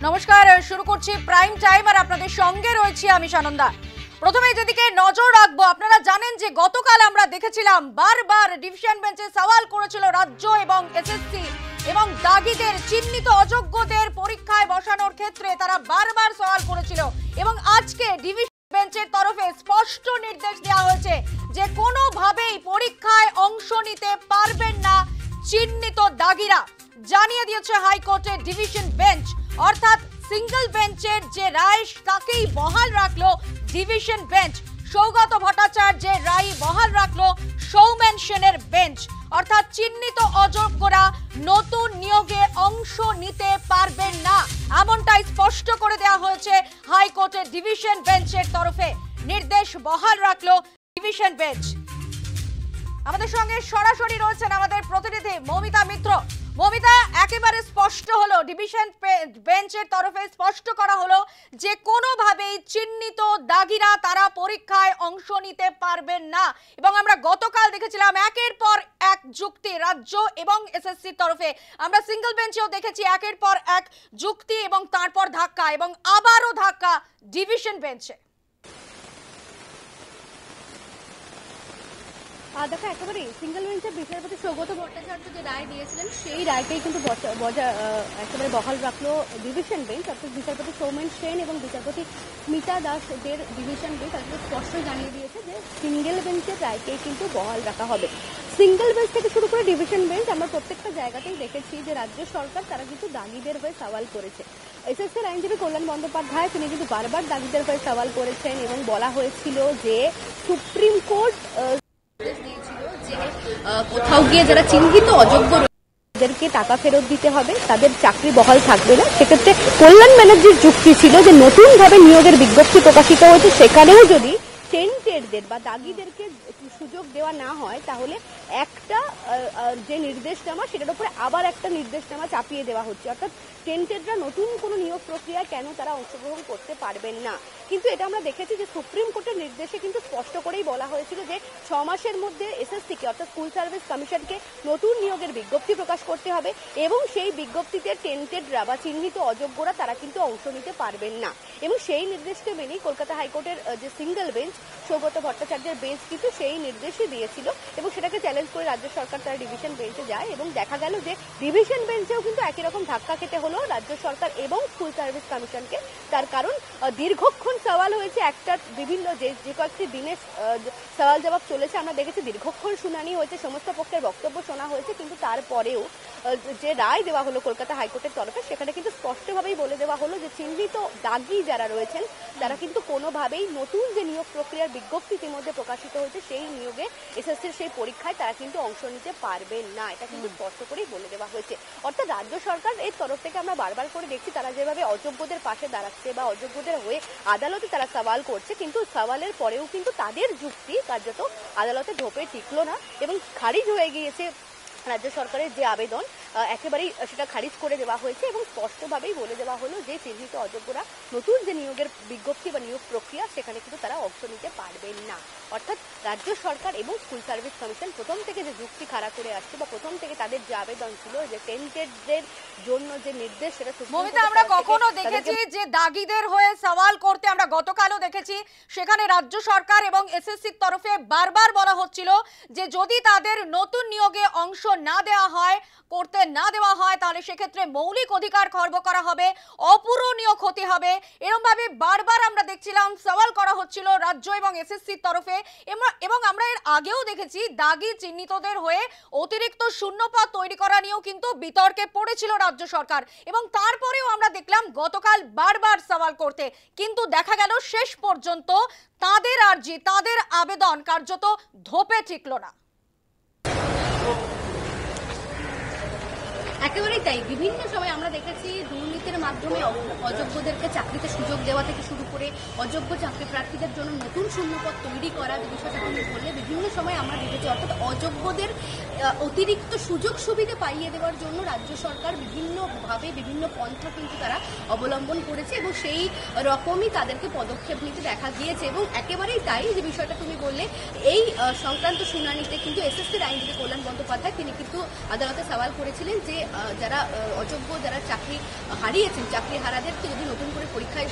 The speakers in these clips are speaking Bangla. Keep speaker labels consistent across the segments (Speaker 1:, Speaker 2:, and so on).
Speaker 1: নমস্কার, শুরু করছি প্রাইম টাইম আর আপনাদের সঙ্গে রয়েছি আমি সানন্দা। প্রথমে যেদিকে নজর রাখবো, আপনারা জানেন যে গতকাল আমরা দেখেছিলাম বারবার ডিভিশন বেঞ্চে সওয়াল করেছিল রাজ্য এবং এসএসসি এবং দাগিদের চিহ্নিত অযোগ্যদের পরীক্ষায় বসানোর ক্ষেত্রে তারা বারবার সওয়াল করেছিল এবং আজকে ডিভিশন বেঞ্চের তরফে স্পষ্ট নির্দেশ দেওয়া হয়েছে যে কোনোভাবেই পরীক্ষায় অংশ নিতে পারবেন না চিহ্নিত দাগিরা। জানিয়ে দিয়েছে হাইকোর্টের ডিভিশন বেঞ্চ, অর্থাৎ সিঙ্গেল বেঞ্চের যে রায় তাকেই বহাল রাখলো ডিভিশন বেঞ্চ। সৌগত ভট্টাচার্যের রায় বহাল রাখলো সৌমেন সেনের বেঞ্চ, অর্থাৎ চিহ্নিত অযোগ্যরা নতুন নিয়োগে অংশ নিতে পারবেন না, এমনটাই স্পষ্ট করে দেওয়া হয়েছে হাইকোর্টের ডিভিশন বেঞ্চের তরফে। নির্দেশ বহাল রাখলো ডিভিশন বেঞ্চ। আমাদের সঙ্গে সরাসরি রয়েছেন আমাদের প্রতিনিধি মৌমিতা মিত্র। মৌমিতা, একেবারে স্পষ্ট হলো ডিভিশন বেঞ্চের তরফে স্পষ্ট করা হলো যে কোনোভাবেই চিহ্নিত দাগিরা তারা পরীক্ষায় অংশ নিতে পারবেন না এবং আমরা গতকাল দেখেছিলাম একের পর এক যুক্তি রাজ্য এবং এসএসসির তরফে। আমরা সিঙ্গেল বেঞ্চেও দেখেছি একের পর এক যুক্তি এবং তারপর ধাক্কা এবং আবারও ধাক্কা ডিভিশন বেঞ্চে।
Speaker 2: দেখো, একেবারে সিঙ্গেল বেঞ্চের বিচারপতি সৌগত ভট্টাচার্য যে রায় দিয়েছিলেন সেই রায়টাই কিন্তু একেবারে বহাল রাখলো ডিভিশন বেঞ্চ, অর্থাৎ বিচারপতি সৌমেন সেন এবং বিচারপতি স্মিতা দাসদের ডিভিশন বেঞ্চ তাদের স্পষ্ট জানিয়ে দিয়েছে যে সিঙ্গেল বেঞ্চের রায়কেই কিন্তু বহাল রাখা হবে। সিঙ্গেল বেঞ্চ থেকে শুরু করে ডিভিশন বেঞ্চ আমরা প্রত্যেকটা জায়গাতেই দেখেছি যে রাজ্য সরকার তারা কিন্তু দাগিদের হয়ে সওয়াল করেছে। এসএসসির আইনজীবী কল্যাণ বন্দ্যোপাধ্যায় তিনি কিন্তু বারবার দাগিদের হয়ে সওয়াল করেছেন এবং বলা হয়েছিল যে সুপ্রিম কোর্ট দিয়েছিল যে কোথাও গিয়ে যারা চিহ্নিত অযোগ্য তাদেরকে টাকা ফেরত দিতে হবে, তাদের চাকরি বহাল থাকবে না। সেক্ষেত্রে কল্যাণ ব্যানার্জির যুক্তি ছিল যে নতুনভাবে নিয়োগের বিজ্ঞপ্তি প্রকাশিত হয়েছে, সেখানেও যদি টেন্টেডদের বা দাগিদেরকে সুযোগ দেওয়া না হয় তাহলে একটা যে নির্দেশনামা সেটার উপরে আবার একটা নির্দেশনামা চাপিয়ে দেওয়া হচ্ছে, অর্থাৎ টেন্টেডরা নতুন কোনো নিয়োগ প্রক্রিয়ায় কেন তারা অংশগ্রহণ করতে পারবেন না। কিন্তু এটা আমরা দেখেছি যে সুপ্রিম কোর্টের নির্দেশে কিন্তু স্পষ্ট করেই বলা হয়েছিল যে 6 মাসের মধ্যে এসএসসিকে অর্থাৎ স্কুল সার্ভিস কমিশনকে নতুন নিয়োগের বিজ্ঞপ্তি প্রকাশ করতে হবে এবং সেই বিজ্ঞপ্তিতে টেন্টেডরা বা চিহ্নিত অযোগ্যরা তারা কিন্তু অংশ নিতে পারবেন না। এবং সেই নির্দেশকে মেনেই কলকাতা হাইকোর্টের যে সিঙ্গেল বেঞ্চ সৌগত ভট্টাচার্যের বেঞ্চ কিন্তু সেই নির্দেশই দিয়েছিল এবং সেটাকে চ্যালেঞ্জ করে রাজ্য সরকার তারা ডিভিশন বেঞ্চে যায় এবং দেখা গেল যে ডিভিশন বেঞ্চেও কিন্তু একই রকম ধাক্কা খেতে হলো রাজ্য সরকার এবং স্কুল সার্ভিস কমিশনকে। তার কারণ দীর্ঘক্ষণ সওয়াল হয়েছে, একটা বিভিন্ন যে কয়েকটি দিনে সওয়াল জবাব চলেছে, আমরা দেখেছি দীর্ঘক্ষণ শুনানি হয়েছে, সমস্ত পক্ষের বক্তব্য শোনা হয়েছে, কিন্তু তারপরেও যে রায় দেওয়া হলো কলকাতা হাইকোর্টের তরফে সেখানে কিন্তু স্পষ্টভাবেই বলে দেওয়া হলো যে চিহ্নিত দাগি যারা রয়েছেন তারা কিন্তু কোনোভাবেই নতুন যে নিয়োগ প্রক্রিয়ার বিজ্ঞপ্তি ইতিমধ্যে প্রকাশিত হয়েছে সেই নিয়োগে এসএসসির সেই পরীক্ষায় তারা কিন্তু অংশ নিতে পারবেন না, এটা কিন্তু স্পষ্ট করেই বলে দেওয়া হয়েছে। অর্থাৎ রাজ্য সরকার এর তরফ থেকে আমরা বারবার করে দেখছি তারা যেভাবে অযোগ্যদের পাশে দাঁড়াচ্ছে বা অযোগ্যদের হয়ে আদালতে তারা সওয়াল করছে, কিন্তু সওয়ালের পরেও কিন্তু তাদের যুক্তি কার্যত আদালতে ঢোপে টিকলো না এবং খারিজ হয়ে গিয়েছে। রাজ্য সরকারের যে আবেদন একেবারেই সেটা খারিজ করে দেওয়া হয়েছে এবং স্পষ্টভাবেই বলে দেওয়া হলো যে চিহ্নিত অযোগ্যরা নতুন যে নিয়োগের বিজ্ঞপ্তি বা নিয়োগ প্রক্রিয়া সেখানে কিন্তু তারা অংশ নিতে পারবেন না। অর্থাৎ রাজ্য সরকার এবং স্কুল সার্ভিস কমিশন প্রথম থেকে যে যুক্তি খাড়া করে আসছে বা প্রথম থেকে তাদের যে আবেদন ছিল যে টেন্টেডদের জন্য যে নির্দেশ সেটা
Speaker 1: আমরা কখনো দেখেছি যে দাগিদের হয়ে সওয়াল করতে, আমরা গতকালও দেখেছি সেখানে রাজ্য সরকার এবং এসএসসির তরফে বারবার বলা হচ্ছিল যে যদি তাদের নতুন নিয়োগে অংশ না দেওয়া হয়, করতে না দেওয়া হয়, তাহলে সেক্ষেত্রে মৌলিক অধিকার খর্ব করা হবে, অপূরণীয় ক্ষতি হবে। এরকম ভাবে বারবার আমরা দেখছিলাম সওয়াল করা হচ্ছিল রাজ্য এবং এসএসসির তরফে এবং আমরা এর আগেও দেখেছি দাগি চিহ্নিতদের হয়ে অতিরিক্ত শূন্যপদ তৈরি করা নিয়েও কিন্তু বিতর্কে পড়েছিল রাজ্য সরকার এবং তারপরেও আমরা দেখলাম গতকাল বারবার সওয়াল করতে, কিন্তু দেখা গেল শেষ পর্যন্ত তাদের আর্জি তাদের আবেদন কার্যত ধোপে টিকল না।
Speaker 2: একেবারেই তাই, বিভিন্ন সময় আমরা দেখেছি দুর্নীতির মাধ্যমে অযোগ্যদেরকে চাকরিতে সুযোগ দেওয়া থেকে শুরু করে অযোগ্য চাকরি প্রার্থীদের জন্য নতুন শূন্যপদ তৈরি করা, যে বিষয়টা তুমি বললে বিভিন্ন সময় আমরা দেখেছি। অর্থাৎ অযোগ্যদের অতিরিক্ত সুযোগ সুবিধা পাইয়ে দেওয়ার জন্য রাজ্য সরকার বিভিন্নভাবে বিভিন্ন পন্থা কিন্তু তারা অবলম্বন করেছে এবং সেই রকমই তাদেরকে পদক্ষেপ নিতে দেখা গিয়েছে। এবং একেবারেই তাই, যে বিষয়টা তুমি বললে এই সংক্রান্ত শুনানিতে কিন্তু এসএসসির আইনজীবী কল্যাণ বন্দ্যোপাধ্যায় তিনি কিন্তু আদালতে সওয়াল করেছিলেন যে যারা অযোগ্য, যারা চাকরি হারিয়েছেন, চাকরি হারাদেরকে যদি নতুন করে পরীক্ষায়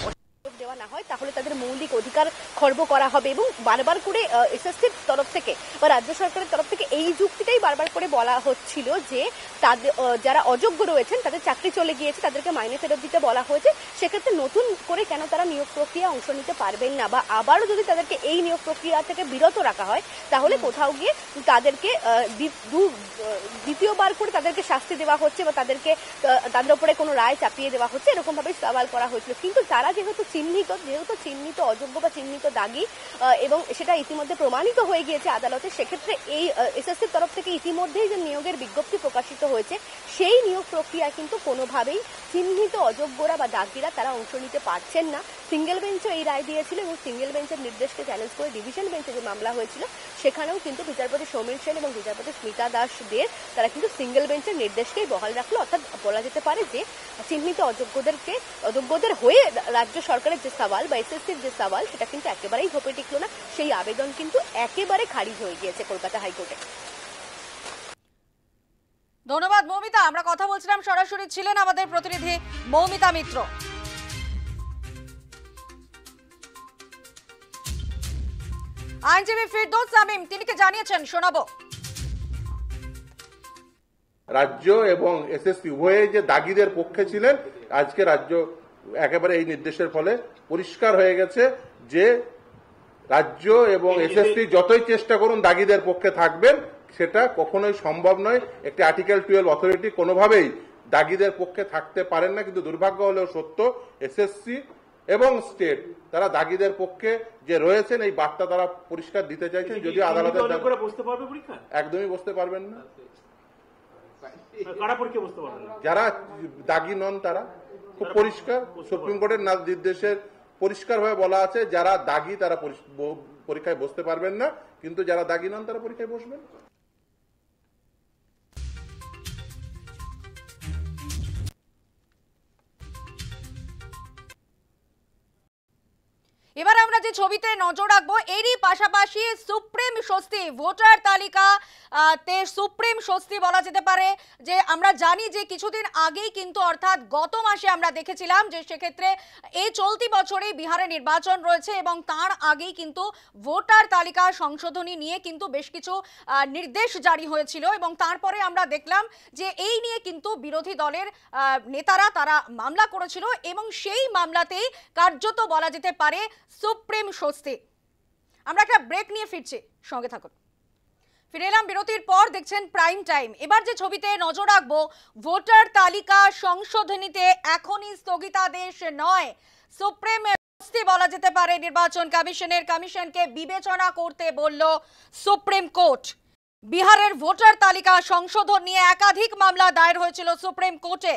Speaker 2: দেওয়া না হয় তাহলে তাদের মৌলিক অধিকার খর্ব করা হবে। এবং বারবার করে এসএসসির তরফ থেকে বা রাজ্য সরকারের তরফ থেকে এই যুক্তিটাই বারবার করে বলা হচ্ছিল যে তাদের যারা অযোগ্য রয়েছেন তাদের চাকরি চলে গিয়েছে, তাদেরকে মাইনে ফেরত দিতে বলা হয়েছে, সেক্ষেত্রে নতুন করে কেন তারা নিয়োগ প্রক্রিয়া অংশ নিতে পারবেন না, বা আবারও যদি তাদেরকে এই নিয়োগ প্রক্রিয়া থেকে বিরত রাখা হয় তাহলে কোথাও গিয়ে তাদেরকে দ্বিতীয়বার করে তাদেরকে শাস্তি দেওয়া হচ্ছে বা তাদের উপরে কোনো রায় চাপিয়ে দেওয়া হচ্ছে, এরকমভাবে সওয়াল করা হয়েছিল। কিন্তু তারা যেহেতু চিহ্নিত অযোগ্য বা চিহ্নিত দাগী এবং সেটা ইতিমধ্যে প্রমাণিত হয়ে গিয়েছে আদালতে, সেক্ষেত্রে এই এসএসসির তরফ থেকে ইতিমধ্যেই যে নিয়োগের বিজ্ঞপ্তি প্রকাশিত হয়েছে সেই নিয়োগ প্রক্রিয়ায় কিন্তু কোনোভাবেই চিহ্নিত অযোগ্যরা বা দাগীরা তারা অংশ নিতে পারছেন না। সিঙ্গেল বেঞ্চও এই রায় দিয়েছিল এবং সিঙ্গেল বেঞ্চের নির্দেশকে চ্যালেঞ্জ করে ডিভিশন বেঞ্চে যে মামলা হয়েছিল সেখানেও কিন্তু বিচারপতি সৌমেন সেন এবং বিচারপতি স্মিতা দাস দের তারা কিন্তু সিঙ্গেল বেঞ্চের নির্দেশকেই বহাল রাখলো। অর্থাৎ বলা যেতে পারে যে চিহ্নিত অযোগ্যদের হয়ে রাজ্য সরকারের যে সওয়াল বা এসএসসির যে সওয়াল সেটা কিন্তু একেবারেই ধোপে টিকলো না, সেই আবেদন কিন্তু একেবারে খারিজ হয়ে গিয়েছে কলকাতা হাইকোর্টে।
Speaker 1: ধন্যবাদ মৌমিতা। আমরা কথা বলছিলাম, সরাসরি ছিলেন আমাদের প্রতিনিধি মৌমিতা মিত্র। আইনজীবী ফিরদৌস শামীম তিনি কি জানিয়েছেন শোনাবো।
Speaker 3: রাজ্য এবং এসএসসি উভয়ে যে দাগীদের পক্ষে ছিলেন, আজকে রাজ্য একেবারে এই নির্দেশের ফলে পরিষ্কার হয়ে গেছে যে রাজ্য এবং এসএসসি যতই চেষ্টা করুন দাগীদের পক্ষে থাকবেন সেটা কখনোই সম্ভব নয়। একটি আর্টিকেল 12 অথরিটি কোনোভাবেই দাগীদের পক্ষে থাকতে পারেন না। কিন্তু দুর্ভাগ্য হলেও সত্য, এসএসসি এবং স্টেট তারা দাগীদের পক্ষে যে রয়েছেন এই বার্তা তারা পরিষ্কার দিতে চাইছেন। যদিও আদালতের একদমই বসতে পারবেন না, যারা দাগী নন তারা খুব পরিষ্কার সুপ্রিম কোর্টের নির্দেশের পরিষ্কারভাবে বলা আছে যারা দাগী তারা পরীক্ষায় বসতে পারবেন না, কিন্তু যারা দাগী নন তারা পরীক্ষায় বসবেন।
Speaker 1: এবার আমরা যে ছবিতে নজর রাখবো এরই পাশাপাশি সুপ্রিম স্বস্তি, ভোটার তালিকা তে সুপ্রিম স্বস্তি বলা যেতে পারে। যে আমরা জানি যে কিছুদিন আগেই কিন্তু অর্থাৎ গত মাসে আমরা দেখেছিলাম যে সেক্ষেত্রে এই চলতি বছরেই বিহারে নির্বাচন রয়েছে এবং তার আগেই কিন্তু ভোটার তালিকা সংশোধনী নিয়ে কিন্তু বেশ কিছু নির্দেশ জারি হয়েছিল এবং তারপরে আমরা দেখলাম যে এই নিয়ে কিন্তু বিরোধী দলের নেতারা তারা মামলা করেছিল এবং সেই মামলাতেই কার্যত বলা যেতে পারে সুপ্রিম স্বস্তি। আমরা একটা ব্রেক নিয়ে ফিরছি, সঙ্গে থাকুন। ফিরে এলাম বিরতির পর, দেখছেন প্রাইম টাইম। এবার যে ছবিতে নজর রাখবো, ভোটার তালিকা সংশোধনীতে এখনই স্থগিতাদেশ নয়, সুপ্রিম স্বস্তি বলা যেতে পারে নির্বাচন কমিশনকে বিবেচনা করতে বলল সুপ্রিম কোর্ট। বিহারের ভোটার তালিকা সংশোধন নিয়ে একাধিক মামলা দায়ের হয়েছিল সুপ্রিম কোর্টে,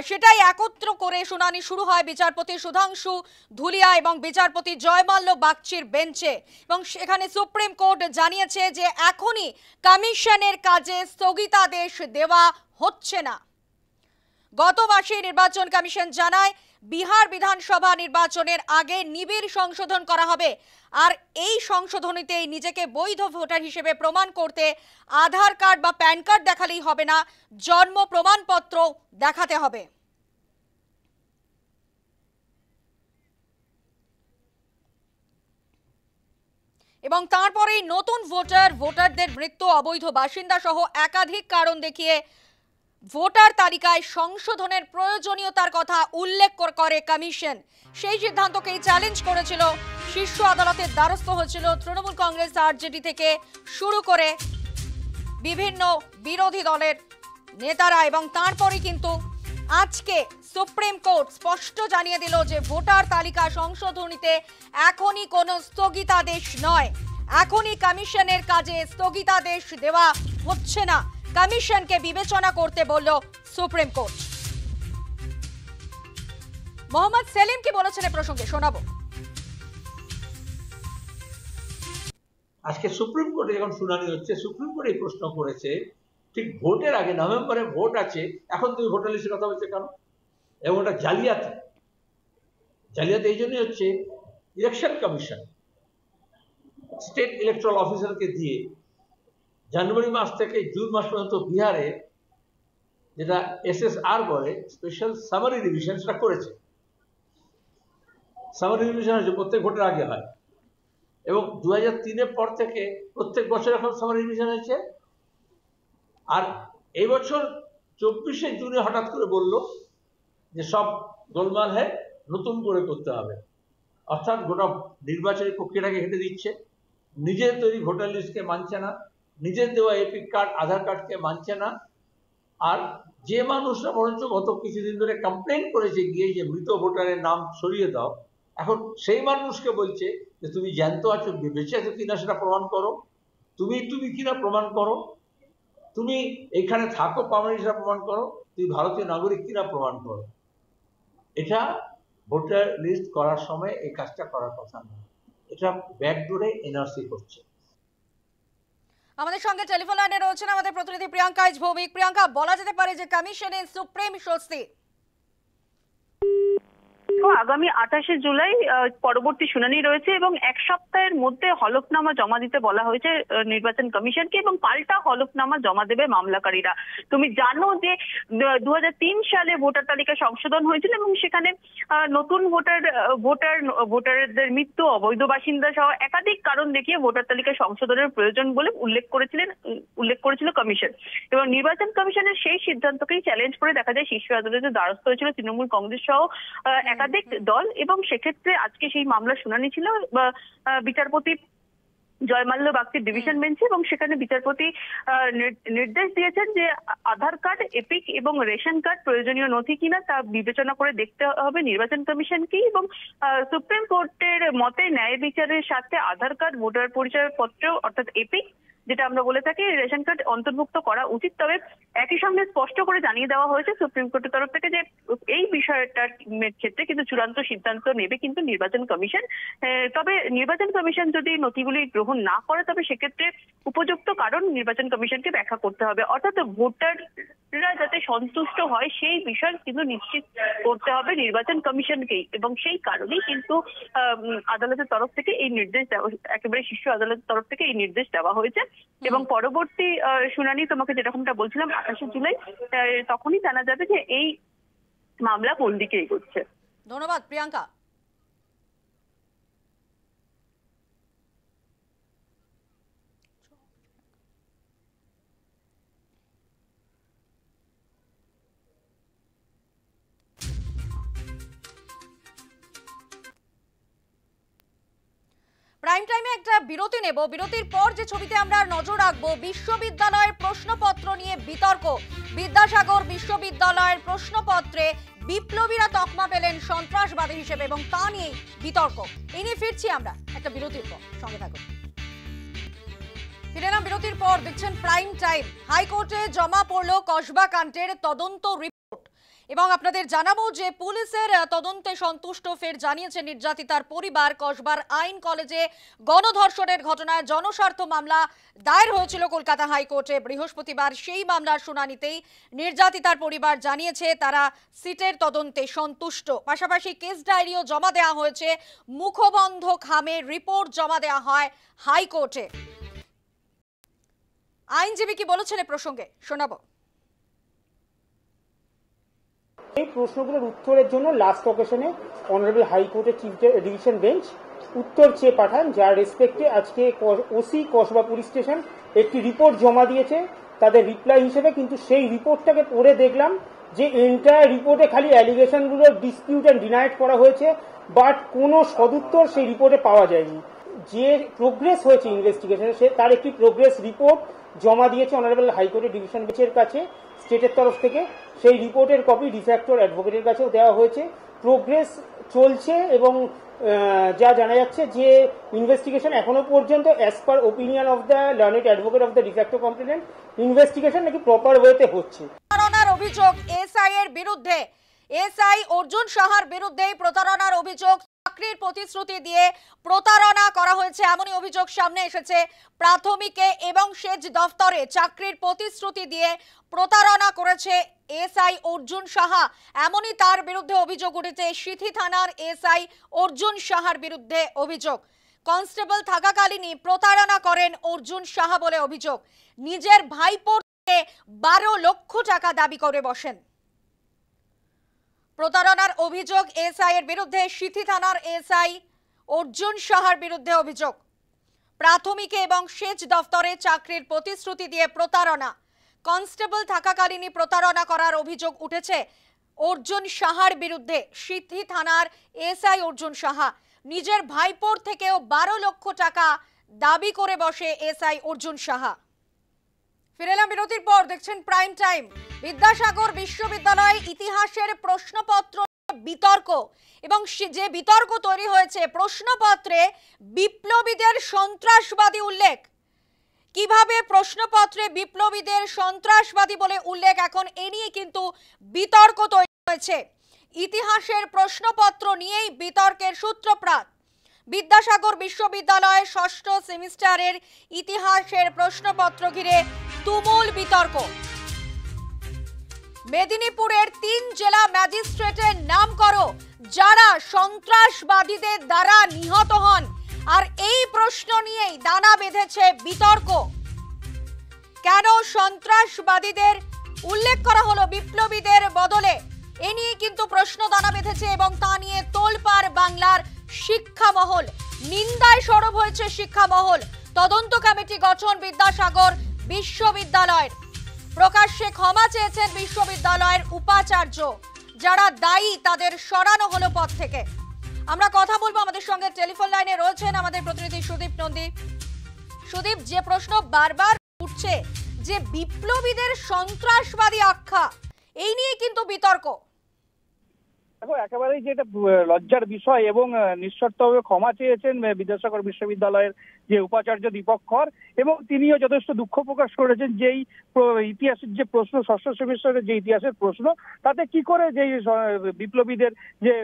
Speaker 1: সেটাই একত্র করে শুনানি শুরু হয় বিচারপতি সুধাংশু ধুলিয়া এবং বিচারপতি জয়মাল্য বাগচির বেঞ্চে। এবং সেখানে সুপ্রিম কোর্ট জানিয়েছে যে এখনই কমিশনের কাজে স্থগিতাদেশ দেওয়া হচ্ছে না। গত মাসে নির্বাচন কমিশন জানায় বিহার বিধানসভা নির্বাচনের আগে নিবিড় সংশোধন করা হবে, আর এই সংশোধনীতে নিজেকে বৈধ ভোটার হিসেবে প্রমাণ করতে আধার কার্ড বা প্যান কার্ড দেখালেই হবে না, জন্ম প্রমাণপত্র দেখাতে হবে। এবং তারপরেই নতুন ভোটারদের মৃত্যু, অবৈধ বাসিন্দা সহ একাধিক কারণ দেখিয়ে ভোটার তালিকায় সংশোধনের প্রয়োজনীয়তার কথা উল্লেখ করে কমিশন। সেই সিদ্ধান্তকেই চ্যালেঞ্জ করেছিল, শীর্ষ আদালতের দ্বারস্থ হয়েছিল তৃণমূল কংগ্রেস, আরজেডি থেকে শুরু করে বিভিন্ন বিরোধী দলের নেতারা। এবং তারপরে কিন্তু আজকে সুপ্রিম কোর্ট স্পষ্ট জানিয়ে দিল যে ভোটার তালিকা সংশোধনীতে এখনই কোনো স্থগিতাদেশ নয়, এখনই কমিশনের কাজে স্থগিতাদেশ দেওয়া হচ্ছে না, কমিশনকে বিবেচনা করতে বলল সুপ্রিম কোর্ট। মোহাম্মদ সেলিম কি বলেছেন এ প্রসঙ্গে শোনাবো।
Speaker 4: আজকে সুপ্রিম কোর্টে যখন শুনানি হচ্ছে, সুপ্রিম কোর্ট এই প্রশ্ন করেছে ঠিক ভোটের আগে, নভেম্বরে ভোট আছে, এখন তুমি ভোটার লিস্টের কথা বলছে কেন? এবং ওটা জালিয়াতি এই জন্যই হচ্ছে ইলেকশন কমিশন স্টেট ইলেকট্রাল অফিসারকে দিয়ে জানুয়ারি মাস থেকে জুন মাস পর্যন্ত বিহারে যেটা SSR বলে, স্পেশাল সামারি রিভিশন, সেটা করেছে। সামারি রিভিশন হচ্ছে প্রত্যেক ভোটের আগে হয়, এবং 2003-এর পর থেকে প্রত্যেক বছর এখন সামারি রিভিশন হয়েছে। আর এই বছর 24শে জুনে হঠাৎ করে বলল যে সব গোলমাল হয়ে নতুন করে করতে হবে, অর্থাৎ গোটা নির্বাচনী প্রক্রিয়াটাকে হেঁটে দিচ্ছে। নিজের তৈরি ভোটার লিস্টকে মানছে না, নিজের দেওয়া এপিক কার্ড, আধার কার্ডকে মানছে না। আর যে মানুষরা বরঞ্চ গত কিছুদিন ধরে কমপ্লেন করেছে গিয়ে যে মৃত ভোটারের নাম সরিয়ে দাও, এখন সেই মানুষকে বলছে যে তুমি জ্যান্ত আছো, বেঁচে আছো কিনা সেটা প্রমাণ করো, তুমি কিনা প্রমাণ করো, তুমি এখানে থাকো পার্মানেন্ট সেটা প্রমাণ করো, তুমি ভারতীয় নাগরিক কিনা প্রমাণ করো। এটা ভোটার লিস্ট করার সময় এই কাজটা করার কথা না, এটা ব্যাকডোরে NRC করছে।
Speaker 1: আমাদের সঙ্গে টেলিফোন লাইনে রয়েছেন আমাদের প্রতিনিধি প্রিয়াঙ্কা ভৌমিক। প্রিয়াঙ্কা, বলা যেতে পারে যে কমিশনের সুপ্রিম স্বস্তি।
Speaker 5: আগামী 28শে জুলাই পরবর্তী শুনানি রয়েছে এবং এক সপ্তাহের মধ্যে হলফনামা জমা দিতে বলা হয়েছে নির্বাচন কমিশনকে, এবং পাল্টা হলফনামা জমা দেবে মামলাকারীরা। তুমি জানো যে 2003 সালে ভোটার তালিকা সংশোধন হয়েছিল এবং সেখানে নতুন ভোটারদের মৃত্যু, অবৈধ বাসিন্দা সহ একাধিক কারণ দেখিয়ে ভোটার তালিকা সংশোধনের প্রয়োজন বলে উল্লেখ করেছিল কমিশন। এবং নির্বাচন কমিশনের সেই সিদ্ধান্তকেই চ্যালেঞ্জ করে দেখা যায় শীর্ষ আদালতের দ্বারস্থ হয়েছিল তৃণমূল কংগ্রেস সহ একাধিক দল, এবং সেক্ষেত্রে আজকে সেই মামলার শুনানি ছিল বিচারপতি জয়মাল্য বাগচির ডিভিশন বেঞ্চে, এবং সেখানে বিচারপতি নির্দেশ দিয়েছেন যে আধার কার্ড, এপিক এবং রেশন কার্ড প্রয়োজনীয় নথি কিনা তা বিবেচনা করে দেখতে হবে নির্বাচন কমিশনকে। এবং সুপ্রিম কোর্টের মতে ন্যায় বিচারের সাথে আধার কার্ড, ভোটার পরিচয় পত্র অর্থাৎ এপিক যেটা আমরা বলে থাকি, রেশন কার্ড অন্তর্ভুক্ত করা উচিত। তবে একই সঙ্গে স্পষ্ট করে জানিয়ে দেওয়া হয়েছে সুপ্রিম কোর্টের তরফ থেকে যে এই বিষয়টার ক্ষেত্রে কিন্তু চূড়ান্ত সিদ্ধান্ত নেবে কিন্তু নির্বাচন কমিশন। তবে নির্বাচন কমিশন যদি নথিগুলি গ্রহণ না করে তবে সেক্ষেত্রে উপযুক্ত কারণ নির্বাচন কমিশনকে ব্যাখ্যা করতে হবে, অর্থাৎ ভোটাররা যাতে সন্তুষ্ট হয় সেই বিষয় কিন্তু নিশ্চিত করতে হবে নির্বাচন কমিশনকেই। এবং সেই কারণেই কিন্তু আদালতের তরফ থেকে এই নির্দেশ দেওয়া, একেবারে শীর্ষ আদালতের তরফ থেকে এই নির্দেশ দেওয়া হয়েছে। এবং পরবর্তী শুনানি তোমাকে যেরকমটা বলছিলাম 28শে জুলাই, তখনই জানা যাবে যে এই মামলা কোন দিকে এগোচ্ছে।
Speaker 1: ধন্যবাদ প্রিয়াঙ্কা। প্রাইম টাইমে একটা বিরতি নেব। বিরতির পর যে ছবিতে আমরা নজর রাখবো, বিশ্ববিদ্যালয়ের প্রশ্নপত্র নিয়ে বিতর্ক। বিদ্যাসাগর বিশ্ববিদ্যালয়ের প্রশ্নপত্রে বিপ্লবীরা তকমা পেলেন সন্ত্রাসবাদী হিসেবে এবং তা নিয়ে বিতর্ক। এই নিয়ে ফিরছি আমরা একটা বিরতির পর, সঙ্গে থাকুন। ফিরে এলাম বিরতির পর, দেখছেন প্রাইম টাইম। হাইকোর্টে জমা পড়ল কসবা কাণ্ডের তদন্ত রিপোর্ট এবং আপনাদের জানাবো যে পুলিশের তদন্তে সন্তুষ্ট ফের জানিয়েছে নির্যাতিতার পরিবার। কসবার আইন কলেজে গণধর্ষণের ঘটনায় জনস্বার্থ মামলা দায়ের হয়েছিল কলকাতা হাইকোর্টে বৃহস্পতিবার। সেই মামলার শুনানিতেই নির্যাতিতার পরিবার জানিয়েছে তারা সিটের তদন্তে সন্তুষ্ট। পাশাপাশি কেস ডায়েরিও জমা দেওয়া হয়েছে। মুখবন্ধ খামের রিপোর্ট জমা দেওয়া হয় হাইকোর্টে। আইনজীবী কি বলেছেন এ প্রসঙ্গে শোনাবো।
Speaker 6: এই প্রশ্নগুলোর উত্তরের জন্য লাস্ট অকেশনে অনারেবল হাইকোর্টের চিফ ডিভিশন বেঞ্চ উত্তর চেয়ে পাঠান, যার রেসপেক্টে আজকে ওসি কসবা পুলিশ স্টেশন একটি রিপোর্ট জমা দিয়েছে তাদের রিপ্লাই হিসেবে। কিন্তু সেই রিপোর্টটাকে পড়ে দেখলাম যে এন্টায়ার রিপোর্টে খালি অ্যালিগেশনগুলো ডিসপিউট অ্যান্ড ডিনাইড করা হয়েছে, বাট কোনো সদুত্তর সেই রিপোর্টে পাওয়া যায়নি। যে প্রোগ্রেস হয়েছে ইনভেস্টিগেশনে তার একটি প্রোগ্রেস রিপোর্ট জমা দিয়েছে অনারেবল হাইকোর্টের ডিভিশন বেঞ্চের কাছে স্টেটের তরফ থেকে। সেই রিপোর্টের কপি ডিফ্যাক্টর অ্যাডভোকেটের কাছেও দেওয়া হয়েছে। প্রোগ্রেস চলছে এবং যা জানা যাচ্ছে যে ইনভেস্টিগেশন এখনো পর্যন্ত as per opinion of the learned advocate of the de facto complainant investigation নাকি প্রপার ওয়েতে হচ্ছে।
Speaker 1: প্রতারণার অভিযোগ এসআই এর বিরুদ্ধে, এসআই অর্জুন সাহার বিরুদ্ধে প্রতারণার অভিযোগ। চাকরির প্রতিশ্রুতি দিয়ে প্রতারণা করা হয়েছে এমনই অভিযোগ সামনে এসেছে। প্রাথমিকে এবং সেচ দফতরে চাকরির প্রতিশ্রুতি দিয়ে প্রতারণা করেছে এসআই অর্জুন সাহা, এমনই তার বিরুদ্ধে অভিযোগ উঠেছে। সিথি থানার এসআই অর্জুন সাহার বিরুদ্ধে অভিযোগ। কনস্টেবল থাকাকালীনই প্রতারণা করেন অর্জুন সাহা বলে অভিযোগ। নিজের ভাইপোর 12 লক্ষ টাকা দাবি করে বসেন। প্রতারণার অভিযোগ এসআই এর বিরুদ্ধে, সিথি থানার এসআই অর্জুন সাহার বিরুদ্ধে অভিযোগ। প্রাথমিকে এবং সেচ দফতরে চাকরির প্রতিশ্রুতি দিয়ে প্রতারণা, কনস্টেবল থাকাকালীনই প্রতারণা করার অভিযোগ উঠেছে অর্জুন সাহার বিরুদ্ধে। সিথি থানার এসআই অর্জুন সাহা নিজের ভাইপোর থেকেও 12 লক্ষ টাকা দাবি করে বসে এসআই অর্জুন সাহা। ফিরে এলাম বিরতির পর, দেখছেন প্রাইম টাইম। বিদ্যাসাগর বিশ্ববিদ্যালয় ইতিহাসের প্রশ্নপত্র বিতর্ক, এবং যে বিতর্ক তৈরি হয়েছে প্রশ্নপত্রে বিপ্লবীদের সন্ত্রাসবাদী উল্লেখ। কিভাবে প্রশ্নপত্রে বিপ্লবীদের সন্ত্রাসবাদী বলে উল্লেখ, এখন এ নিয়ে কিন্তু বিতর্ক তৈরি হয়েছে। ইতিহাসের প্রশ্নপত্র নিয়েই বিতর্কের সূত্রপাত। বিদ্যাসাগর বিশ্ববিদ্যালয়ের ষষ্ঠ সেমিস্টারের ইতিহাসের প্রশ্নপত্র ঘিরে তুমুল বিতর্ক। মেদিনীপুরের 3 জেলা ম্যাজিস্ট্রেটের নাম করো যারা সন্ত্রাসবাদীদের দ্বারা নিহত হন, আর এই প্রশ্ন নিয়েই দানা বেঁধেছে বিতর্ক। কেন সন্ত্রাসবাদীদের উল্লেখ করা হলো বিপ্লবীদের বদলে, এ নিয়ে কিন্তু প্রশ্ন দানা বেঁধেছে এবং তা নিয়ে তোলপাড় বাংলার শিক্ষা মহল। নিন্দায় সরব হয়েছে শিক্ষা মহল। তদন্ত কমিটি গঠন বিদ্যাসাগর বিশ্ববিদ্যালয়ের। প্রকাশ্যে ক্ষমা চেয়েছেন বিশ্ববিদ্যালয়ের উপাচার্য। যারা দায়ী তাদের সরানো হলো পদ থেকে। আমরা কথা বলবো, আমাদের সঙ্গে টেলিফোন লাইনে রয়েছেন আমাদের প্রতিনিধি সুদীপ নন্দী। সুদীপ, যে প্রশ্ন বারবার উঠছে যে বিপ্লবীদের সন্ত্রাসবাদী আখ্যা, এই নিয়ে কিন্তু বিতর্ক।
Speaker 7: দেখো, একেবারেই যেটা লজ্জার বিষয়, এবং নিঃশর্তভাবে ক্ষমা চেয়েছেন বিদ্যাসাগর বিশ্ববিদ্যালয়ের যে উপাচার্য দীপক কর, এবং তিনিও যথেষ্ট দুঃখ প্রকাশ করেছেন যে এই ইতিহাসের যে প্রশ্ন, ষষ্ঠ সেমিস্টারের যে ইতিহাসের প্রশ্ন, তাতে কি করে যে বিপ্লবীদের যে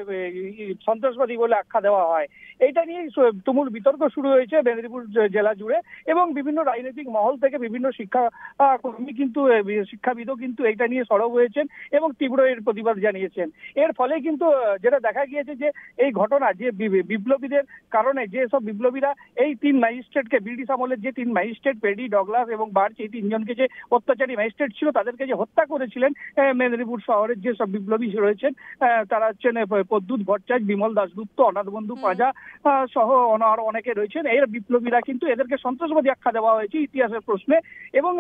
Speaker 7: সন্ত্রাসবাদী বলে আখ্যা দেওয়া হয়, এইটা নিয়ে তুমুল বিতর্ক শুরু হয়েছে মেদিনীপুর জেলা জুড়ে। এবং বিভিন্ন রাজনৈতিক মহল থেকে বিভিন্ন শিক্ষাকর্মী কিন্তু, শিক্ষাবিদও কিন্তু এইটা নিয়ে সরব হয়েছেন এবং তীব্র এর প্রতিবাদ জানিয়েছেন। এর ফলে কিন্তু যেটা দেখা গিয়েছে যে এই ঘটনা, যে বিপ্লবীদের কারণে যে সব বিপ্লবীরা এই 3 ম্যাজিস্ট্রেটকে, ব্রিটিশ আমলের যে 3 ম্যাজিস্ট্রেট পেডি, ডগলাস এবং বার্চ, এই 3 জনকে যে অত্যাচারী ম্যাজিস্ট্রেট ছিল তাদেরকে যে হত্যা করেছিলেন মেদিনীপুর শহরের যে সব বিপ্লবী রয়েছেন, তারা হচ্ছেন প্রদ্যুৎ ভট্টাচার্য, বিমল দাশগুপ্ত, অনাথ বন্ধু পাজা সহ আরো অনেকে রয়েছেন। এই বিপ্লবীরা কিন্তু এদেরকে সন্ত্রাসবাদী আখ্যা দেওয়া হয়েছে ইতিহাসের প্রশ্নে। এবং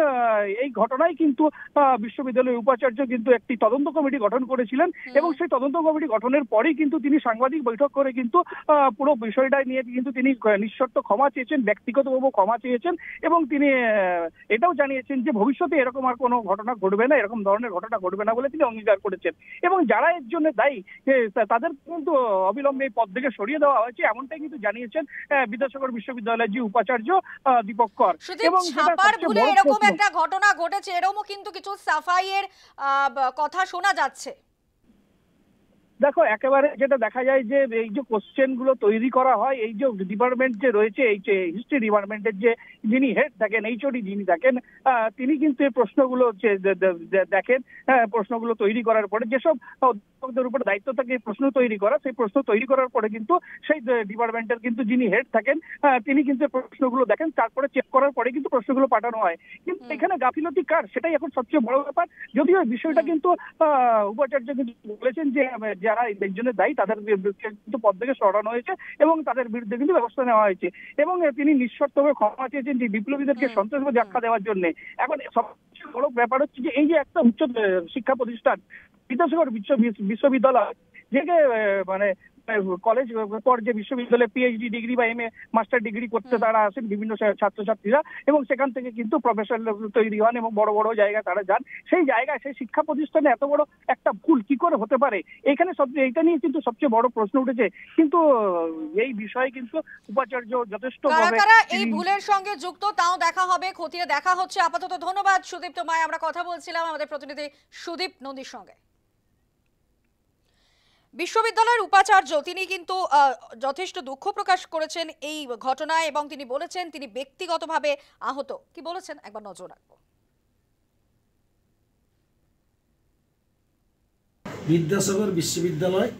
Speaker 7: এই ঘটনায় কিন্তু বিশ্ববিদ্যালয়ের উপাচার্য কিন্তু একটি তদন্ত কমিটি গঠন করেছিলেন, এবং সেই তদন্ত কমিটি গঠনের পরেই কিন্তু তিনি সাংবাদিক বৈঠক করে কিন্তু পুরো বিষয়টা নিয়ে কিন্তু তিনি নিঃশর্ত ক্ষমা চেয়েছেন, ব্যক্তিগতভাবে ক্ষমা চেয়েছেন, এবং তিনি এটাও জানিয়েছেন যে ভবিষ্যতে এরকম আর কোনো ঘটনা ঘটবে না, এরকম ধরনের ঘটনা ঘটবে না বলে তিনি অঙ্গীকার করেছেন। এবং যারা এর জন্য দায়ী তাদের কিন্তু অবিলম্বে এই পদ থেকে সরিয়ে দেওয়া হয়েছে, এমনটাই কিন্তু জানিয়েছেন বিদ্যাসাগর বিশ্ববিদ্যালয়ের যে উপাচার্য দীপক কর।
Speaker 1: এবং ছাপার ভুলে এরকম একটা ঘটনা ঘটেছে, এরকমও কিন্তু কিছু সাফাইয়ের কথা শোনা যাচ্ছে।
Speaker 7: দেখো, একেবারে যেটা দেখা যায় যে এই যে কোশ্চেন গুলো তৈরি করা হয়, এই যে ডিপার্টমেন্ট যে রয়েছে, এই যে হিস্ট্রি ডিপার্টমেন্টের যে যিনি হেড থাকেন, এইচওডি যিনি থাকেন, তিনি কিন্তু এই প্রশ্নগুলো দেখেন। প্রশ্নগুলো তৈরি করার পরে যেসব অধ্যাপকদের উপর দায়িত্ব থাকে প্রশ্ন তৈরি করা, সেই প্রশ্ন তৈরি করার পরে কিন্তু সেই ডিপার্টমেন্টের কিন্তু যিনি হেড থাকেন তিনি কিন্তু প্রশ্নগুলো দেখেন, তারপরে চেক করার পরে কিন্তু প্রশ্নগুলো পাঠানো হয়। কিন্তু এখানে গাফিলতি কার, সেটাই এখন সবচেয়ে বড় ব্যাপার। যদিও এই বিষয়টা কিন্তু উপাচার্য কিন্তু বলেছেন যে যারা এই জন্য দায়ী তাদের কিন্তু পদ থেকে সরানো হয়েছে এবং তাদের বিরুদ্ধে কিন্তু ব্যবস্থা নেওয়া হয়েছে। এবং তিনি নিঃশর্তভাবে ক্ষমা চেয়েছেন যে বিপ্লবীদেরকে সন্ত্রাসবাদী আখ্যা দেওয়ার জন্য। এখন সবচেয়ে বড় ব্যাপার হচ্ছে যে এই যে একটা উচ্চ শিক্ষা প্রতিষ্ঠান বিদ্যাসাগর বিশ্ববিদ্যালয়, যে মানে কলেজ পর যে বিশ্ববিদ্যালয়ে পিএইচডি ডিগ্রি বা এমএ মাস্টার ডিগ্রি করতে তারা আসেন বিভিন্ন ছাত্রছাত্রীরা, এবং সেখান থেকে কিন্তু প্রফেসর তৈরি হন এবং বড় বড় জায়গায় তারা যান। সেই জায়গায় সেই শিক্ষা প্রতিষ্ঠানে এত বড় একটা ভুল কি করে হতে পারে, এখানে এইটা নিয়ে কিন্তু সবচেয়ে বড় প্রশ্ন উঠেছে। কিন্তু এই বিষয়ে কিন্তু উপাচার্য যথেষ্ট
Speaker 1: এই ভুলের সঙ্গে যুক্ত তাও দেখা হবে, খতিয়ে দেখা হচ্ছে। আপাতত ধন্যবাদ সুদীপ তোমায়। আমরা কথা বলছিলাম আমাদের প্রতিনিধি সুদীপ নন্দীর সঙ্গে। বিশ্ববিদ্যালয়ের উপাচার্য তিনি কিন্তু যথেষ্ট দুঃখ প্রকাশ করেছেন এই ঘটনায়, এবং তিনি বলেছেন তিনি ব্যক্তিগতভাবে আহত। কি বলেছেন একবার নজর রাখবো।
Speaker 8: বিদ্যাসাগর বিশ্ববিদ্যালয়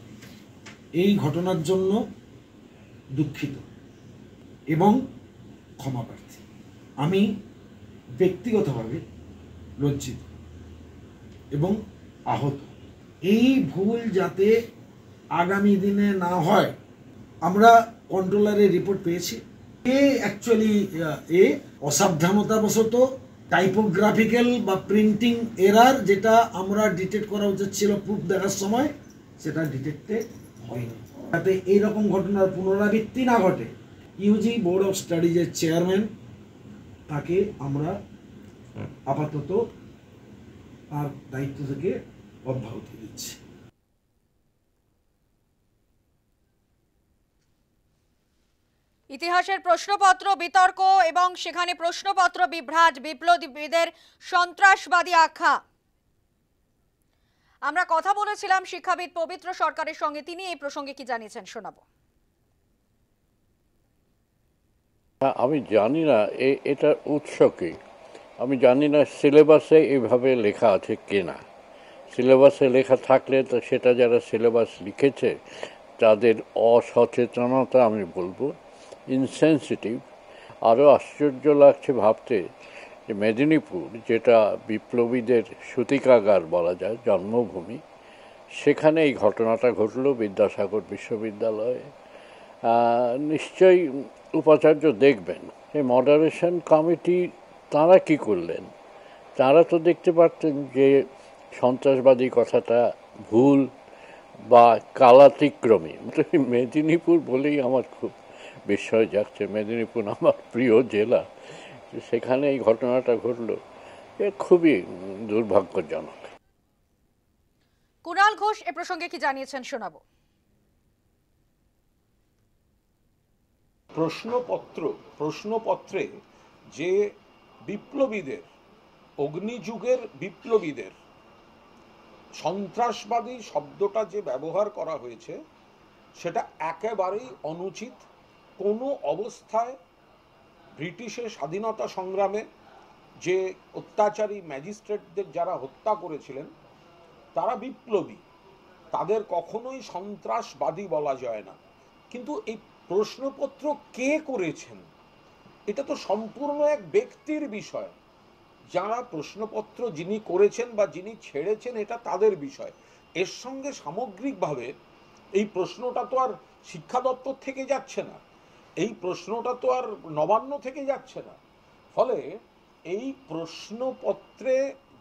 Speaker 8: এই ঘটনার জন্য দুঃখিত এবং ক্ষমা প্রার্থী। আমি ব্যক্তিগতভাবে লজ্জিত এবং আহত। এই ভুল যাতে আগামী দিনে না হয়, আমরা কন্ট্রোলারের রিপোর্ট পেয়েছি। অ্যাকচুয়ালি অসাবধানতাবশত টাইপোগ্রাফিক্যাল বা প্রিন্টিং এরার, যেটা আমরা ডিটেক্ট করা উচিত ছিল প্রুফ দেখার সময়, সেটা ডিটেক্টেড হয়নি। যাতে এইরকম ঘটনার পুনরাবৃত্তি না ঘটে, ইউজি বোর্ড অফ স্টাডিজের চেয়ারম্যান, তাকে আমরা আপাতত তার দায়িত্ব থেকে অব্যাহতি দিচ্ছি।
Speaker 1: ইতিহাসের প্রশ্নপত্র বিতর্ক এবং সেখানে প্রশ্নপত্র বিভ্রাট, বিপ্লবীদের সন্ত্রাসবাদী আখ্যা। আমরা কথা বলেছিলাম শিক্ষাবিদ পবিত্র সরকারের সঙ্গে, তিনি এই প্রসঙ্গে কি জানিয়েছেন শোনাবো।
Speaker 9: আমি জানি না এটার উৎস কি, আমি জানি না সিলেবাসে এইভাবে লেখা আছে কিনা। সিলেবাসে লেখা থাকলে তো সেটা যারা সিলেবাস লিখেছে তাদের অসচেতনতা আমি বলবো, ইনসেনসিটিভ। আরও আশ্চর্য লাগছে ভাবতে যে মেদিনীপুর, যেটা বিপ্লবীদের সূতিকাগার বলা যায়, জন্মভূমি, সেখানে এই ঘটনাটা ঘটল বিদ্যাসাগর বিশ্ববিদ্যালয়ে। নিশ্চয়ই উপাচার্য দেখবেন এই মডারেশন কমিটি তারা কি করলেন। তারা তো দেখতে পারতেন যে সন্ত্রাসবাদী কথাটা ভুল বা কালাতিক্রমী। মেদিনীপুর বলেই আমার খুব বিস্ময় যাচ্ছে, মেদিনীপুর আমার প্রিয় জেলা, সেখানে এই ঘটনাটা ঘটল, এ খুবই দুর্ভাগ্যজনক।
Speaker 1: কুণাল ঘোষ এ প্রসঙ্গে কি জানিয়েছেন শোনাবো।
Speaker 10: প্রশ্নপত্রে যে বিপ্লবীদের, অগ্নিযুগের বিপ্লবীদের সন্ত্রাসবাদী শব্দটা যে ব্যবহার করা হয়েছে সেটা একেবারেই অনুচিত। কোনো অবস্থায় ব্রিটিশের স্বাধীনতা সংগ্রামে যে অত্যাচারী ম্যাজিস্ট্রেটদের যারা হত্যা করেছিলেন তারা বিপ্লবী, তাদের কখনোই সন্ত্রাসবাদী বলা যায় না। কিন্তু এই প্রশ্নপত্র কে করেছেন এটা তো সম্পূর্ণ এক ব্যক্তির বিষয়। যারা প্রশ্নপত্র যিনি করেছেন বা যিনি ছেড়েছেন এটা তাদের বিষয়। এর সঙ্গে সামগ্রিকভাবে এই প্রশ্নটা তো আর শিক্ষা দপ্তর থেকে যাচ্ছে না, এই প্রশ্নটা তো আর নবান্ন থেকে যাচ্ছে না। ফলে এই প্রশ্নপত্রে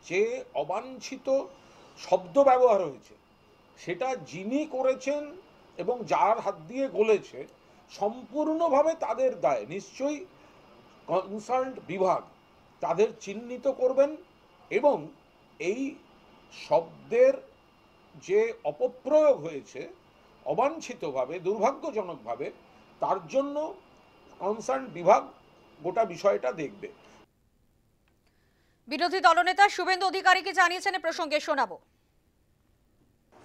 Speaker 10: যে অবাঞ্ছিত শব্দ ব্যবহার হয়েছে সেটা যিনি করেছেন এবং যার হাত দিয়ে গলেছে সম্পূর্ণভাবে তাদের দায়। নিশ্চয়ই কনসার্নড বিভাগ তাদের চিহ্নিত করবেন এবং এই শব্দের যে অপপ্রয়োগ হয়েছে অবাঞ্ছিতভাবে, দুর্ভাগ্যজনকভাবে, তার জন্য কনসার্ন বিভাগ গোটা বিষয়টা দেখবে।
Speaker 1: বিরোধী দলনেতা শুভেন্দু অধিকারী কি জানিয়েছেন এ প্রসঙ্গে শোনাবো।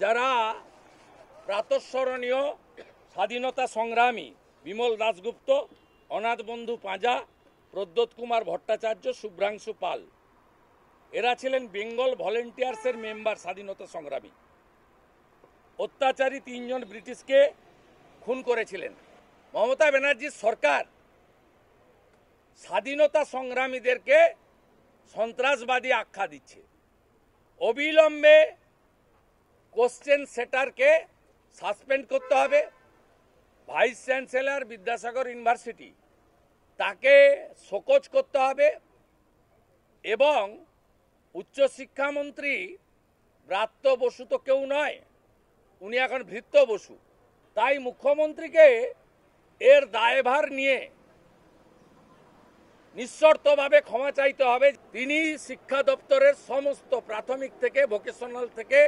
Speaker 11: যারা প্রাতঃস্মরণীয় স্বাধীনতা সংগ্রামী বিমল দাশগুপ্ত, অনাথ বন্ধু পাঁজা, প্রদ্যোৎ কুমার ভট্টাচার্য, শুভ্রাংশু পাল, এরা ছিলেন বেঙ্গল ভলেন্টিয়ার্সের মেম্বার, স্বাধীনতা সংগ্রামী। অত্যাচারী 3 জন ব্রিটিশকে খুন করেছিলেন। মমতা ব্যানার্জির সরকার স্বাধীনতা সংগ্রামীদেরকে সন্ত্রাসবাদী আখ্যা দিচ্ছে। অবিলম্বে কোশ্চেন সেটারকে সাসপেন্ড করতে হবে। ভাইস চ্যান্সেলর বিদ্যাসাগর ইউনিভার্সিটি, তাকে শোকজ করতে হবে এবং উচ্চশিক্ষামন্ত্রী ব্রাত্য বসু তো কেউ নয়, উনি এখন ভৃত্য বসু। তাই মুখ্যমন্ত্রীকে এর দায়ভার নিয়ে নিঃশর্তভাবে ক্ষমা চাইতে হবে। তিনি শিক্ষা দপ্তরের সমস্ত প্রাথমিক থেকে ভোকেশনাল থেকে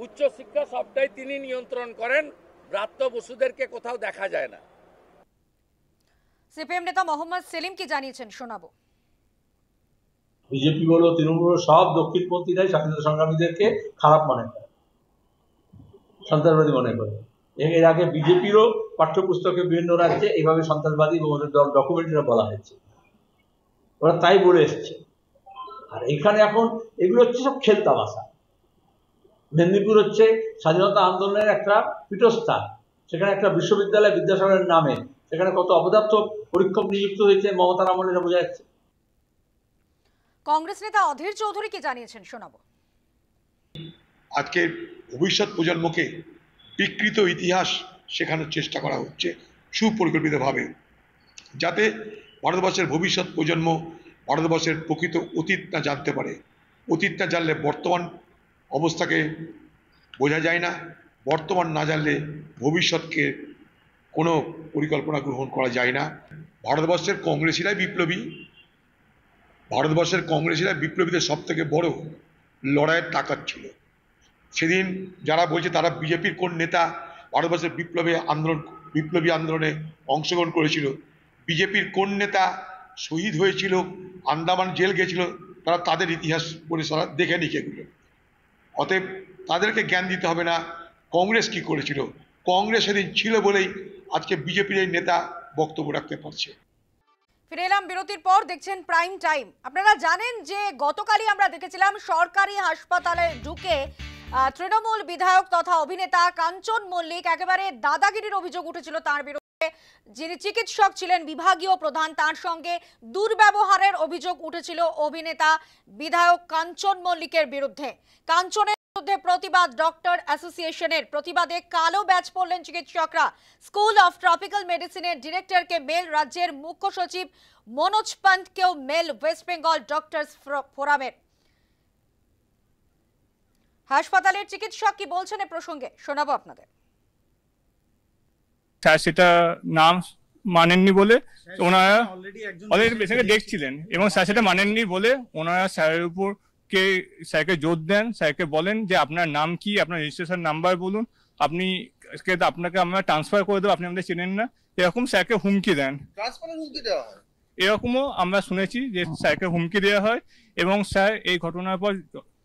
Speaker 11: উচ্চশিক্ষা সবটাই তিনি নিয়ন্ত্রণ করেন, ব্রাত্য বসুদেরকে কোথাও দেখা যায় না।
Speaker 1: সিপিএম নেতা মোহাম্মদ সেলিম কি জানিয়েছেন শোনাবো।
Speaker 4: বিজেপি বলো, তৃণমূল বলো, সব দক্ষিণপন্থীরাই স্বাধীনতা সংগ্রামীদেরকে খারাপ মনে করে, সন্ত্রাসবাদী মনে করে। এর আগে বিজেপিরও পাঠ্যপুস্তকে বিভিন্ন রাজ্যে এইভাবে সন্ত্রাসবাদী এবং ওদের ডকুমেন্টারি বলা হয়েছে, ওরা তাই বলে এসছে। আর এখানে এখন এগুলো হচ্ছে সব খেলতামাশা। মেদিনীপুর হচ্ছে স্বাধীনতা আন্দোলনের একটা পীঠস্থান, সেখানে একটা বিশ্ববিদ্যালয় বিদ্যাসাগরের নামে, সেখানে কত অপদার্থ পরীক্ষক নিযুক্ত হয়েছে মমতার আমলে, বোঝা যাচ্ছে।
Speaker 1: কংগ্রেস নেতা অধীর চৌধুরী কি জানিয়েছেন শোনাবো।
Speaker 12: আজকের ভবিষ্যৎ প্রজন্মকে বিকৃত ইতিহাস শেখানোর চেষ্টা করা হচ্ছে সুপরিকল্পিতভাবে, যাতে ভারতবর্ষের ভবিষ্যৎ প্রজন্ম ভারতবর্ষের প্রকৃত অতীত না জানতে পারে। অতীত না জানলে বর্তমান অবস্থাকে বোঝা যায় না, বর্তমান না জানলে ভবিষ্যৎকে কোনো পরিকল্পনা গ্রহণ করা যায় না। ভারতবর্ষের কংগ্রেসীরাই বিপ্লবী, ভারতবর্ষের কংগ্রেসীরা বিপ্লবীদের সব থেকে বড় লড়াইয়ের তাকাত ছিল। সেদিন যারা বলছে তারা বিজেপির কোন নেতা ভারতবর্ষের বিপ্লবী আন্দোলনে অংশগ্রহণ করেছিল, বিজেপির কোন নেতা শহীদ হয়েছিল, আন্দামান জেল গেছিল, তারা তাদের ইতিহাস পড়ে সারা দেখে নিক এগুলো। অতএব তাদেরকে জ্ঞান দিতে হবে না কংগ্রেস কি করেছিল। কংগ্রেস সেদিন ছিল বলেই আজকে বিজেপির এই নেতা বক্তব্য রাখতে পারছে।
Speaker 1: ফিরে এলাম বিরতির পর, দেখছেন প্রাইম টাইম। আপনারা জানেন যে গতকালই আমরা দেখেছিলাম সরকারি হাসপাতালে ঢুকে তৃণমূল বিধায়ক তথা অভিনেতা কাঞ্চন মল্লিক একেবারে দাদাগিরির অভিযোগ উঠেছিল তার বিরুদ্ধে। যিনি চিকিৎসক ছিলেন বিভাগীয় প্রধান, তার সঙ্গে দুর্ব্যবহারের অভিযোগ উঠেছিল অভিনেতা বিধায়ক কাঞ্চন মল্লিকের বিরুদ্ধে। কাঞ্চনের বিরুদ্ধে প্রতিবাদ ডক্টর অ্যাসোসিয়েশনের, প্রতিবাদে কালো ব্যাচ পরলেন চিকিৎসকরা। স্কুল অফ ট্রপিক্যাল মেডিসিনের ডিরেক্টরকে মেল, রাজ্যের মুখ্য সচিব মনোজ পন্তকেও মেল ওয়েস্ট বেঙ্গল ডক্টরস ফোরামের। হাসপাতালের চিকিৎসক কি বলছেন এ প্রসঙ্গে শোনাবো আপনাদের।
Speaker 13: স্যার সেটা নাম মানেননি বলে ওনারা অলরেডি পেশেন্টকে দেখছিলেন এবং স্যার সেটা মানেননি বলে ওনারা স্যারের উপর স্যারকে জোর দেন, স্যারকে বলেন যে আপনার নাম কি, আপনার রেজিস্ট্রেশন নাম্বার বলুন, আপনাকে আমরা ট্রান্সফার করে দেবো, আপনি আমাদের চেনেন না, এরকম স্যারকে হুমকি দেন। এরকমও আমরা শুনেছি যে স্যারকে হুমকি দেওয়া হয় এবং স্যার এই ঘটনার পর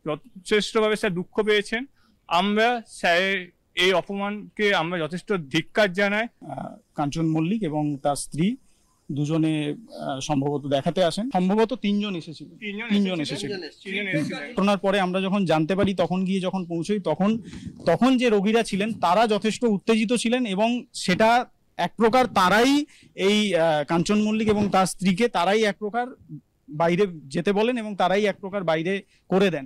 Speaker 13: যথেষ্টভাবে স্যার দুঃখ পেয়েছেন। আমরা স্যারের এই অপমানকে আমরা যথেষ্ট ধিক্কার জানাই।
Speaker 14: কাঞ্চন মল্লিক এবং তার স্ত্রী দুজনে সম্ভবত দেখাতে আসেন, সম্ভবত তিনজন এসেছিল। ঘটনার পরে আমরা যখন জানতে পারি, তখন গিয়ে যখন পৌঁছই, তখন যে রোগীরা ছিলেন তারা যথেষ্ট উত্তেজিত ছিলেন এবং সেটা এক প্রকার তারাই এই কাঞ্চন মল্লিক এবং তার স্ত্রীকে তারাই এক প্রকার বাইরে যেতে বলেন এবং তারাই এক প্রকার বাইরে করে দেন।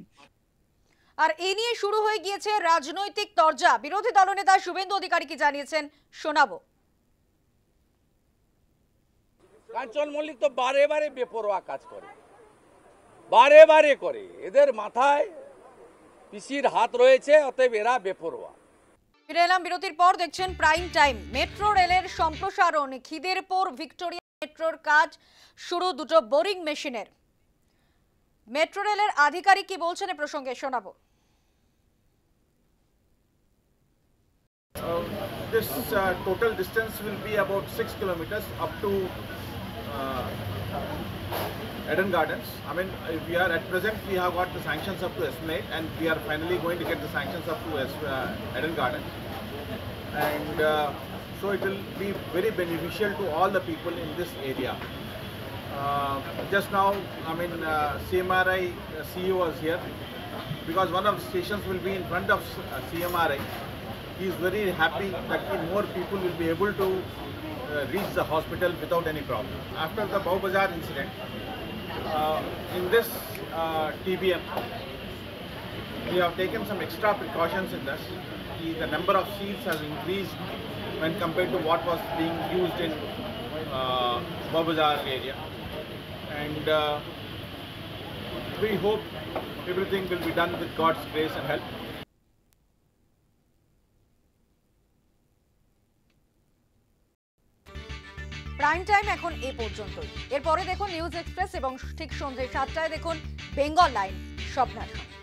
Speaker 1: আর এই নিয়ে শুরু হয়ে গিয়েছে রাজনৈতিক তরজা। বিরোধী দলনেতা শুভেন্দু অধিকারী কি জানিয়েছেন শোনাবো।
Speaker 11: কাঞ্চন মল্লিক তো বারে বারে বেপরোয়া কাজ করে, বারে বারে করে। এদের মাথায় পিসির হাত রয়েছে, অতএব এরা বেপরোয়া।
Speaker 1: ফিরে এলাম বিরতির পর, দেখছেন প্রাইম টাইম। মেট্রো রেলের সম্প্রসারণ, খিদেরপুর ভিক্টোরিয়া মেট্রোর কাজ শুরু, দুটো বোরিং মেশিনের। মেট্রো রেলের আধিকারিক কি বলছেন এ প্রসঙ্গে শোনাবো।
Speaker 15: This total distance will be about 6 kilometers up to Eden Gardens. I mean, we are at present we have got the sanctions up to Esplanade, and we are finally going to get the sanctions up to Eden Gardens, and so it will be very beneficial to all the people in this area. Just now, I mean, CMRI CEO was here because one of the stations will be in front of CMRI. He is very happy that more people will be able to reach the hospital without any problem. After the Bhau Bazaar incident, in this TBM, we have taken some extra precautions in this. The number of seats has increased when compared to what was being used in Bhau Bazaar area. And we hope everything will be done with God's grace and help.
Speaker 1: Prime time এখন এ পর্যন্তই। এরপরে দেখুন নিউজ এক্সপ্রেস এবং ঠিক সন্ধ্যে 7টায় দেখুন বেঙ্গল লাইন স্বপ্নার সঙ্গে।